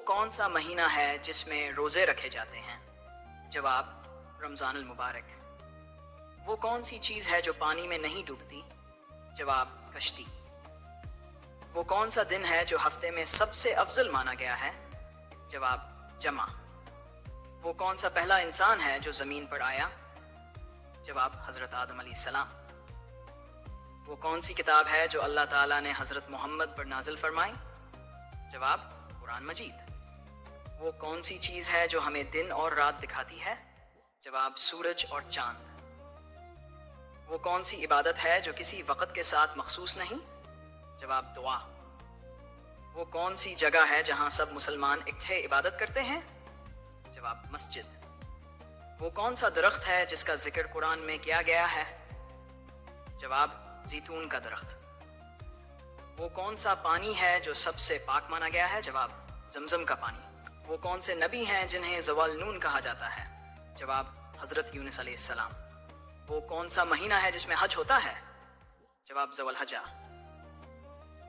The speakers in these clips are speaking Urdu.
کون سا مہینہ ہے جس میں روزے رکھے جاتے ہیں؟ جواب: رمضان المبارک۔ وہ کون سی چیز ہے جو پانی میں نہیں ڈوبتی؟ جواب: کشتی۔ وہ کون سا دن ہے جو ہفتے میں سب سے افضل مانا گیا ہے؟ جواب: جمعہ۔ وہ کون سا پہلا انسان ہے جو زمین پر آیا؟ جواب: حضرت آدم علیہ السلام۔ وہ کون سی کتاب ہے جو اللہ تعالیٰ نے حضرت محمد پر نازل فرمائی؟ جواب: قرآن مجید۔ وہ کون سی چیز ہے جو ہمیں دن اور رات دکھاتی ہے؟ جواب: سورج اور چاند۔ وہ کون سی عبادت ہے جو کسی وقت کے ساتھ مخصوص نہیں؟ جواب: دعا۔ وہ کون سی جگہ ہے جہاں سب مسلمان اکٹھے عبادت کرتے ہیں؟ جواب: مسجد۔ وہ کون سا درخت ہے جس کا ذکر قرآن میں کیا گیا ہے؟ جواب: زیتون کا درخت۔ وہ کون سا پانی ہے جو سب سے پاک مانا گیا ہے؟ جواب: زمزم کا پانی۔ وہ کون سے نبی ہیں جنہیں زوال نون کہا جاتا ہے؟ جواب: حضرت یونس علیہ السلام۔ وہ کون سا مہینہ ہے جس میں حج ہوتا ہے؟ جواب: ذو الحجہ۔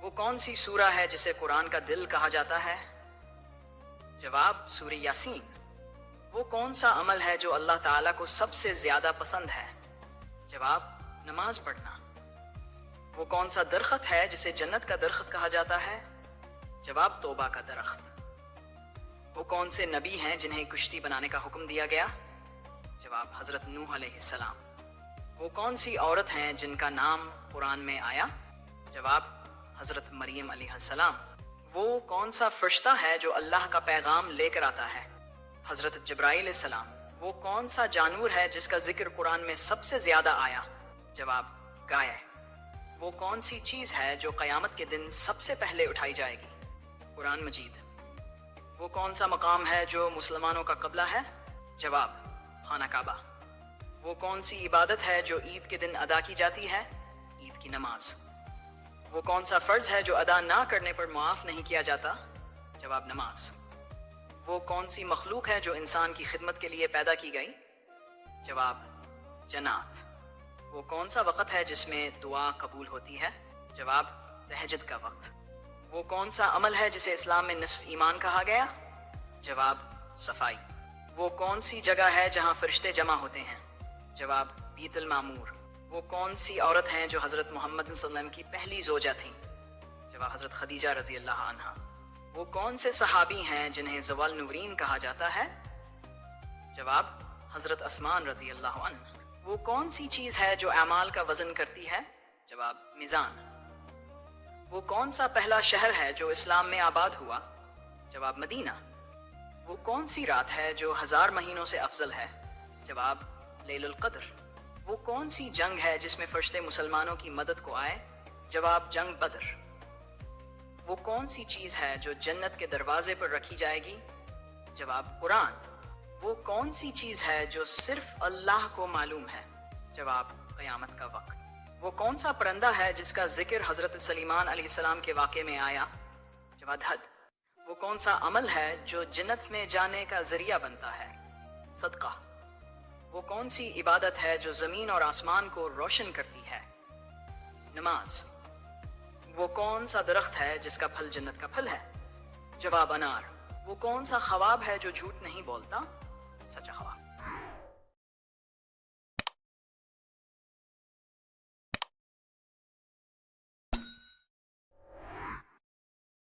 وہ کون سی سورہ ہے جسے قرآن کا دل کہا جاتا ہے؟ جواب: سورہ یاسین۔ وہ کون سا عمل ہے جو اللہ تعالیٰ کو سب سے زیادہ پسند ہے؟ جواب: نماز پڑھنا۔ وہ کون سا درخت ہے جسے جنت کا درخت کہا جاتا ہے؟ جواب: توبہ کا درخت۔ وہ کون سے نبی ہیں جنہیں کشتی بنانے کا حکم دیا گیا؟ جواب: حضرت نوح علیہ السلام۔ وہ کون سی عورت ہیں جن کا نام قرآن میں آیا؟ جواب: حضرت مریم علیہ السلام۔ وہ کون سا فرشتہ ہے جو اللہ کا پیغام لے کر آتا ہے؟ حضرت جبرائیل علیہ السلام۔ وہ کون سا جانور ہے جس کا ذکر قرآن میں سب سے زیادہ آیا؟ جواب: گائے۔ وہ کون سی چیز ہے جو قیامت کے دن سب سے پہلے اٹھائی جائے گی؟ قرآن مجید۔ وہ کون سا مقام ہے جو مسلمانوں کا قبلہ ہے؟ جواب: خانہ کعبہ۔ وہ کون سی عبادت ہے جو عید کے دن ادا کی جاتی ہے؟ عید کی نماز۔ وہ کون سا فرض ہے جو ادا نہ کرنے پر معاف نہیں کیا جاتا؟ جواب: نماز۔ وہ کون سی مخلوق ہے جو انسان کی خدمت کے لیے پیدا کی گئی؟ جواب: جنات۔ وہ کون سا وقت ہے جس میں دعا قبول ہوتی ہے؟ جواب: تہجد کا وقت۔ وہ کون سا عمل ہے جسے اسلام میں نصف ایمان کہا گیا؟ جواب: صفائی۔ وہ کون سی جگہ ہے جہاں فرشتے جمع ہوتے ہیں؟ جواب: بیت المعمور۔ وہ کون سی عورت ہیں جو حضرت محمد صلی اللہ علیہ وسلم کی پہلی زوجہ تھیں؟ جواب: حضرت خدیجہ رضی اللہ عنہا۔ وہ کون سے صحابی ہیں جنہیں زوال نورین کہا جاتا ہے؟ جواب: حضرت عثمان رضی اللہ عنہ۔ وہ کون سی چیز ہے جو اعمال کا وزن کرتی ہے؟ جواب: میزان۔ وہ کون سا پہلا شہر ہے جو اسلام میں آباد ہوا؟ جواب: مدینہ۔ وہ کون سی رات ہے جو 1000 مہینوں سے افضل ہے؟ جواب: لیل القدر۔ وہ کون سی جنگ ہے جس میں فرشتے مسلمانوں کی مدد کو آئے؟ جواب: جنگ بدر۔ وہ کون سی چیز ہے جو جنت کے دروازے پر رکھی جائے گی؟ جواب: قرآن۔ وہ کون سی چیز ہے جو صرف اللہ کو معلوم ہے؟ جواب: قیامت کا وقت۔ وہ کون سا پرندہ ہے جس کا ذکر حضرت سلیمان علیہ السلام کے واقعے میں آیا؟ جواب: حد۔ وہ کون سا عمل ہے جو جنت میں جانے کا ذریعہ بنتا ہے؟ صدقہ۔ وہ کون سی عبادت ہے جو زمین اور آسمان کو روشن کرتی ہے؟ نماز۔ وہ کون سا درخت ہے جس کا پھل جنت کا پھل ہے؟ جواب: انار۔ وہ کون سا خواب ہے جو جھوٹ نہیں بولتا؟ سچا خواب۔